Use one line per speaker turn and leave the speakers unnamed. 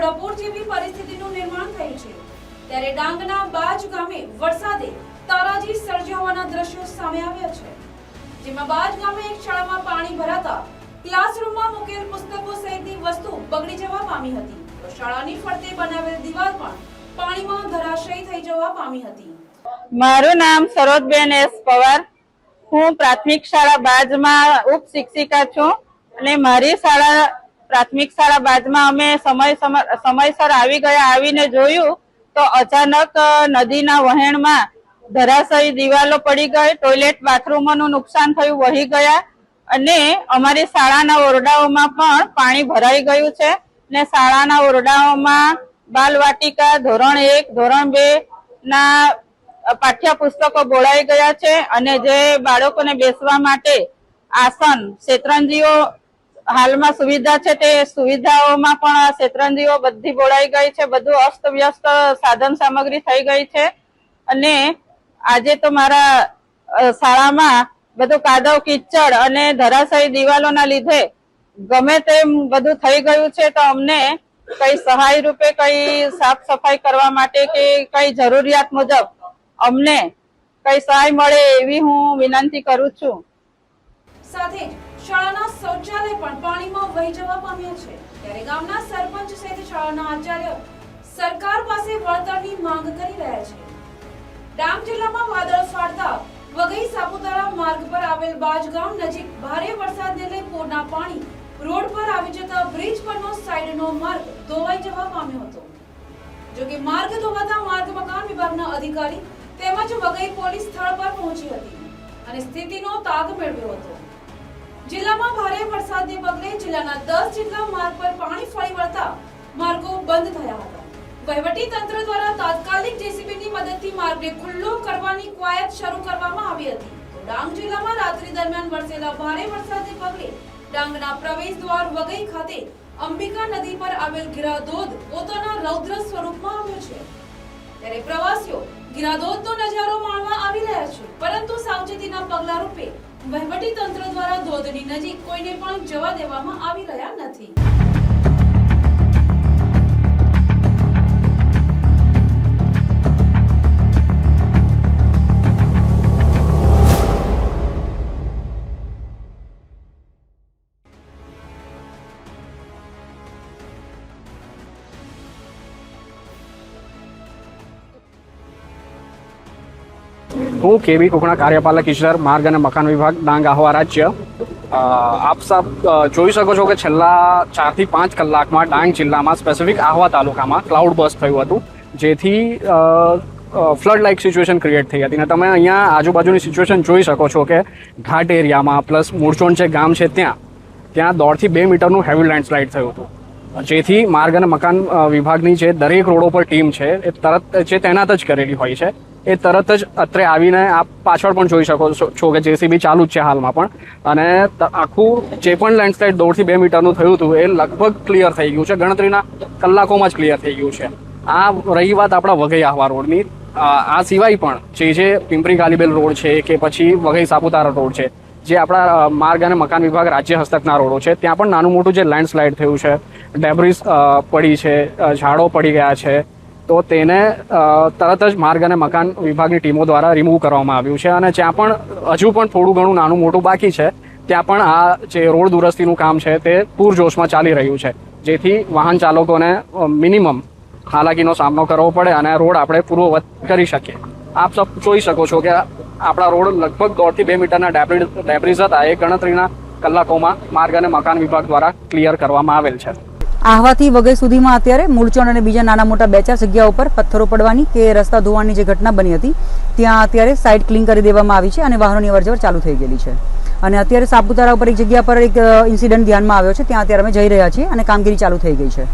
ઘોડાપુર જેવી પરિસ્થિતિનું નિર્માણ થયું છે। ત્યારે ડાંગના બાજ ગામે વરસાદે તારાજી સર્જ્યા હોવાના દ્રશ્યો સામે આવ્યા છે, જેમાં બાજ ગામે એક શાળામાં પાણી ભરાતા ક્લાસરૂમમાં મૂકેલ પુસ્તકો સહિતની વસ્તુ બગડી જવા પામી હતી, તો શાળાની ફરતે બનાવેલ દીવાલ પણ પાણીમાં ધરાશયી થઈ જવા પામી હતી।
મારું નામ સરોજબેન એસ પવાર, હું પ્રાથમિક શાળા બાજમાં ઉપ શિક્ષિકા છું અને મારી શાળા પ્રાથમિક શાળા બાજમાં અમે સમયસર આવી ગયા। આવીને જોયું તો અચાનક નદીના વહેણમાં ધરાશયી દિવાલો પડી ગઈ, ટોયલેટ બાથરૂમોનું નુકસાન થયું, વહી ગયા અને અમારી શાળાના ઓરડાઓમાં પણ પાણી ભરાઈ ગયું છે ને શાળાના ઓરડાઓમાં બાલવાટિકા ધોરણ 1 ધોરણ 2 ના પાઠ્યપુસ્તકો બોળાઈ ગયા છે અને જે બાળકોને બેસવા માટે આસન શેતરંજીઓ હાલમાં સુવિધા છે તે સુવિધાઓમાં પણ શેતરંજીઓ બધી બોળાઈ ગઈ છે, બધું અસ્તવ્યસ્ત સાધન સામગ્રી થઈ ગઈ છે અને આજે તો મારા શાળામાં બધું કાદવ કીચડ અને ધરાશયી દિવાલોના લીધે ગમે તેમ બધું થઈ ગયું છે, તો અમને કઈ સહાય રૂપે કઈ સાફ સફાઈ કરવા માટે કે કઈ જરૂરિયાત મુજબ અમને કઈ સહાય મળે એવી હું વિનંતી કરું છું।
સાથે જ શાળાના શૌચાલય પણ પાણીમાં વહી જવા પામ્યા છે। ત્યારે ગામના સરપંચ સહિત શાળાના આચાર્ય સરકાર પાસે વળતરની માંગ કરી રહ્યા છે। ડાંગ જિલ્લામાં વાદળ ફાટતા વઘઈ સાપુતારા માર્ગ પર આવેલ બાજ ગામ નજીક ભારે વરસાદને લઈ પૂરના પાણી રોડ પર આવી જતા બ્રિજ પરનો સાઈડનો માર્ગ ધોવાઈ જવા પામ્યો હતો। જો કે માર્ગ ધોવાતા માર્ગ મકાન વિભાગના અધિકારી તેમજ વઘઈ પોલીસ સ્થળ પર પહોંચી હતી અને સ્થિતિનો તાગ મેળવ્યો હતો। જિલ્લામાં ભારે વરસાદને પગલે જિલ્લાના 10 જેટલા માર્ગ પર પાણી ફરી વળતા માર્ગો બંધ થયા હતા। વહીવટી તંત્ર દ્વારા તાત્કાલિક જેસીબીની મદદથી માર્ગને ખુલ્લો કરવાની કવાયત શરૂ કરવામાં આવી હતી। તો ડાંગ જિલ્લામાં રાત્રિ દરમિયાન વરસેલા ભારે વરસાદને પગલે ડાંગના પ્રવેશ દ્વાર વઘઈ ખાતે અંબિકા નદી પર આવેલ ગિરાધોધ પોતાના રૌદ્ર સ્વરૂપમાં આવ્યો છે। ત્યારે પ્રવાસીઓ ગિરાધોધનો નજારો માણવા આવી રહ્યા છે, પરંતુ સાવચેતીના પગલા રૂપે વહીવટી તંત્ર દ્વારા ધોધની નજીક કોઈને પણ જવા દેવામાં આવી રહ્યા નથી।
હું કેવી કુકણા કાર્યપાલક ઈશ્વર માર્ગ અને મકાન વિભાગ ડાંગ આહવા રાજ્ય। આપ સબ જોઈ શકો છો કે છેલ્લા 4 થી 5 કલાકમાં ડાંગ જિલ્લામાં સ્પેસિફિક આહવા તાલુકામાં ક્લાઉડ બર્સ્ટ થયું હતું, જેથી ફ્લડ લાઇક સિચ્યુએશન ક્રિએટ થઈ હતી અને તમે અહીંયા આજુબાજુની સિચ્યુએશન જોઈ શકો છો કે ઘાટ એરિયામાં પ્લસ મૂળચોંડ જે ગામ છે ત્યાં 1.5 થી 2 મીટરનું હેવી લેન્ડસ્લાઇડ થયું હતું, જેથી માર્ગ અને મકાન વિભાગની જે દરેક રોડો પર ટીમ છે એ તરત જે તૈનાત જ કરેલી હોય છે એ તરત જ અત્રે આવીને આપ પાછળ પણ જોઈ શકો છો કે જેસીબી ચાલુ જ છે હાલમાં પણ, અને આખું જે પણ લેન્ડસ્લાઇડ 1.5 થી 2 મીટરનું થયું હતું એ લગભગ ક્લિયર થઈ ગયું છે, ગણતરીના કલાકોમાં જ ક્લિયર થઈ ગયું છે। આ રહી વાત આપણા વઘઈ આહવા રોડની। આ સિવાય પણ જે પિંપરી ગાલીબેલ રોડ છે કે પછી વઘઈ સાપુતારા રોડ છે, જે આપણા માર્ગ અને મકાન વિભાગ રાજ્ય હસ્તકના રોડો છે, ત્યાં પણ નાનું મોટું જે લેન્ડસ્લાઇડ થયું છે, ડેબ્રિસ પડી છે, ઝાડો પડી ગયા છે, તો તેને તરત જ માર્ગ અને મકાન વિભાગની ટીમો દ્વારા રિમૂવ કરવામાં આવ્યું છે અને જ્યાં પણ હજુ પણ થોડું ઘણું નાનું મોટું બાકી છે ત્યાં પણ આ જે રોડ દુરસ્તીનું કામ છે તે પૂરજોશમાં ચાલી રહ્યું છે, જેથી વાહન ચાલકોને મિનિમમ હાલાકીનો સામનો કરવો પડે અને રોડ આપણે પૂર્વવત કરી શકીએ। આપ સબ જોઈ શકો છો કે આપણા રોડ લગભગ 1.5 થી 2 મીટરના ડેબ્રિસ હતા, એ ગણતરીના કલાકોમાં માર્ગ અને મકાન વિભાગ દ્વારા ક્લિયર કરવામાં આવેલ છે।
આહવાથી વઘઈ સુધીમાં અત્યારે મૂળચોંડ અને બીજા નાના મોટા 2-4 જગ્યાઓ પર પથ્થરો પડવાની કે રસ્તા ધોવાની જે ઘટના બની હતી ત્યાં અત્યારે સાઇડ ક્લીન કરી દેવામાં આવી છે અને વાહનોની અવરજવર ચાલુ થઈ ગયેલી છે। અને અત્યારે સાપુતારા ઉપર એક જગ્યા પર એક ઇન્સિડન્ટ ધ્યાનમાં આવ્યો છે, ત્યાં અત્યારે અમે જઈ રહ્યા છીએ અને કામગીરી ચાલુ થઈ ગઈ છે।